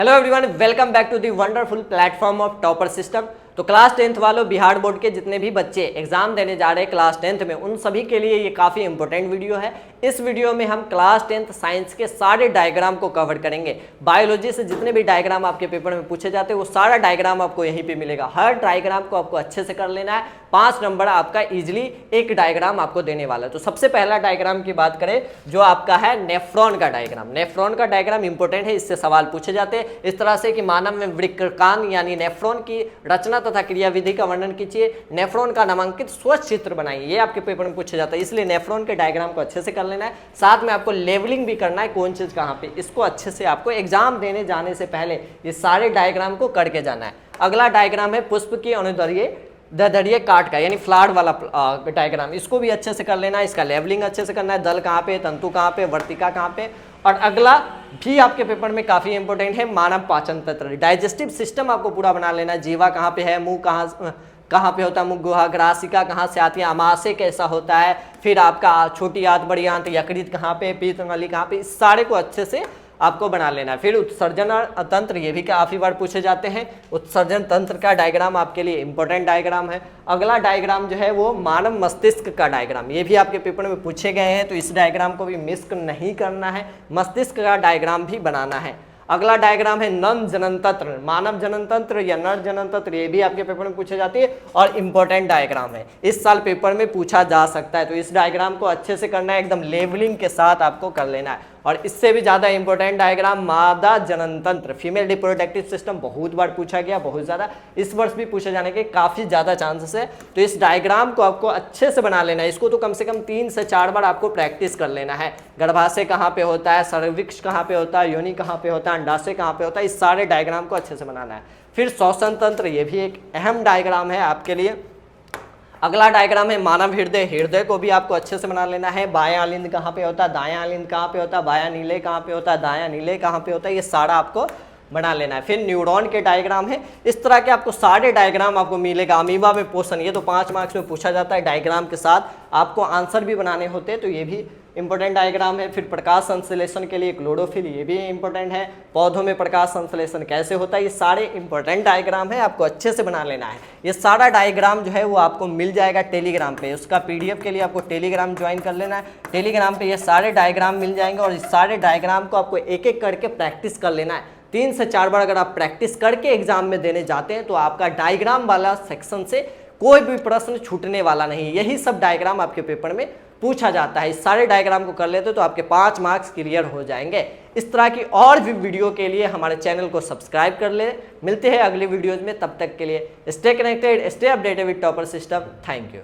Hello everyone, welcome back to the wonderful platform of topper system. तो class 10th वालों, Bihar board के जितने भी बच्चे एग्जाम देने जा रहे हैं क्लास 10th में, उन सभी के लिए ये काफ़ी इंपॉर्टेंट वीडियो है। इस वीडियो में हम क्लास 10th साइंस के सारे डायग्राम को कवर करेंगे। बायोलॉजी से जितने भी डायग्राम आपके पेपर में पूछे जाते हैं वो सारा डायग्राम आपको यहीं पे मिलेगा। हर डायग्राम को आपको अच्छे से कर लेना है। 5 नंबर आपका इजिली एक डायग्राम आपको देने वाला है। तो सबसे पहला डायग्राम की बात करें जो आपका है नेफ्रॉन का डायग्राम। नेफ्रॉन का डायग्राम इंपॉर्टेंट है, इससे सवाल पूछे जाते हैं इस तरह से कि मानव में वृक्कांग यानी नेफ्रॉन की रचना तथा क्रियाविधि का वर्णन कीजिए, नेफ्रॉन का नामांकित स्वच्छ चित्र बनाइए। ये आपके पेपर में पूछा जाता है, इसलिए नेफ्रॉन के डायग्राम को अच्छे से कर लेना है। साथ में आपको लेवलिंग भी करना है, कौन चीज कहाँ पे, इसको अच्छे से आपको एग्जाम देने जाने से पहले ये सारे डायग्राम को करके जाना है। अगला डायग्राम है पुष्प की अनुदैर्घ्य दरिये काट का यानी फ्लावर वाला डायग्राम, इसको भी अच्छे से कर लेना है। इसका लेवलिंग अच्छे से करना है, दल कहाँ पे, तंतु कहाँ पे, वर्तिका कहाँ पे। और अगला भी आपके पेपर में काफी इंपॉर्टेंट है, मानव पाचन तंत्र, डाइजेस्टिव सिस्टम आपको पूरा बना लेना है। जीवा कहाँ पे है, मुंह कहाँ पे होता है, मुख गुहा, ग्रासिका कहाँ से आती है, अमाशय कैसा होता है, फिर आपका छोटी आंत बड़ी आंत यकृत कहाँ पे, पीत नली कहाँ पे, इस सारे को अच्छे से आपको बना लेना है। फिर उत्सर्जन तंत्र, ये भी काफी बार पूछे जाते हैं। उत्सर्जन तंत्र का डायग्राम आपके लिए इंपॉर्टेंट डायग्राम है। अगला डायग्राम जो है वो मानव मस्तिष्क का डायग्राम, ये भी आपके पेपर में पूछे गए हैं, तो इस डायग्राम को भी मिस नहीं करना है, मस्तिष्क का डायग्राम भी बनाना है। अगला डायग्राम है नर जनन तंत्र, मानव जनन तंत्र या नर जनन तंत्र, ये भी आपके पेपर में पूछे जाती है और इंपॉर्टेंट डायग्राम है, इस साल पेपर में पूछा जा सकता है। तो इस डायग्राम को अच्छे से करना है, एकदम लेवलिंग के साथ आपको कर लेना है। और इससे भी ज्यादा इंपॉर्टेंट डायग्राम मादा जनन तंत्र, फीमेल रिप्रोडक्टिव सिस्टम, बहुत बार पूछा गया, बहुत ज्यादा, इस वर्ष भी पूछे जाने के काफी ज्यादा चांसेस है। तो इस डायग्राम को आपको अच्छे से बना लेना है, इसको तो कम से कम 3 से 4 बार आपको प्रैक्टिस कर लेना है। गर्भाशय कहाँ पे होता है, सर्विक्स कहाँ पे होता है, योनि कहाँ पे होता है, अंडाशय कहाँ पे होता है, इस सारे डायग्राम को अच्छे से बनाना है। फिर श्वसन तंत्र, ये भी एक अहम डायग्राम है आपके लिए। अगला डायग्राम है मानव हृदय, हृदय को भी आपको अच्छे से बना लेना है। बायां लिंग कहाँ पे होता है, दायां लिंग कहाँ पे होता है, बायां नीले कहाँ पे होता है, दायां नीले कहाँ पे होता है, ये सारा आपको बना लेना है। फिर न्यूरॉन के डायग्राम है, इस तरह के आपको सारे डायग्राम आपको मिलेगा। अमीबा में पोषण, ये तो 5 मार्क्स में पूछा जाता है, डायग्राम के साथ आपको आंसर भी बनाने होते हैं, तो ये भी इंपॉर्टेंट डायग्राम है। फिर प्रकाश संश्लेषण के लिए क्लोरोफिल, ये भी इंपॉर्टेंट है। पौधों में प्रकाश संश्लेषण कैसे होता है, ये सारे इंपॉर्टेंट डायग्राम है, आपको अच्छे से बना लेना है। ये सारा डायग्राम जो है वो आपको मिल जाएगा टेलीग्राम पे, उसका पीडीएफ के लिए आपको टेलीग्राम ज्वाइन कर लेना है। टेलीग्राम पे ये सारे डायग्राम मिल जाएंगे और इस सारे डायग्राम को आपको एक एक करके प्रैक्टिस कर लेना है। 3 से 4 बार अगर आप प्रैक्टिस करके एग्जाम में देने जाते हैं तो आपका डायग्राम वाला सेक्शन से कोई भी प्रश्न छूटने वाला नहीं। यही सब डायग्राम आपके पेपर में पूछा जाता है। इस सारे डायग्राम को कर लेते तो आपके 5 मार्क्स क्लियर हो जाएंगे। इस तरह की और भी वीडियो के लिए हमारे चैनल को सब्सक्राइब कर ले। मिलते हैं अगले वीडियोज में, तब तक के लिए stay connected, stay updated with topper system. Thank you.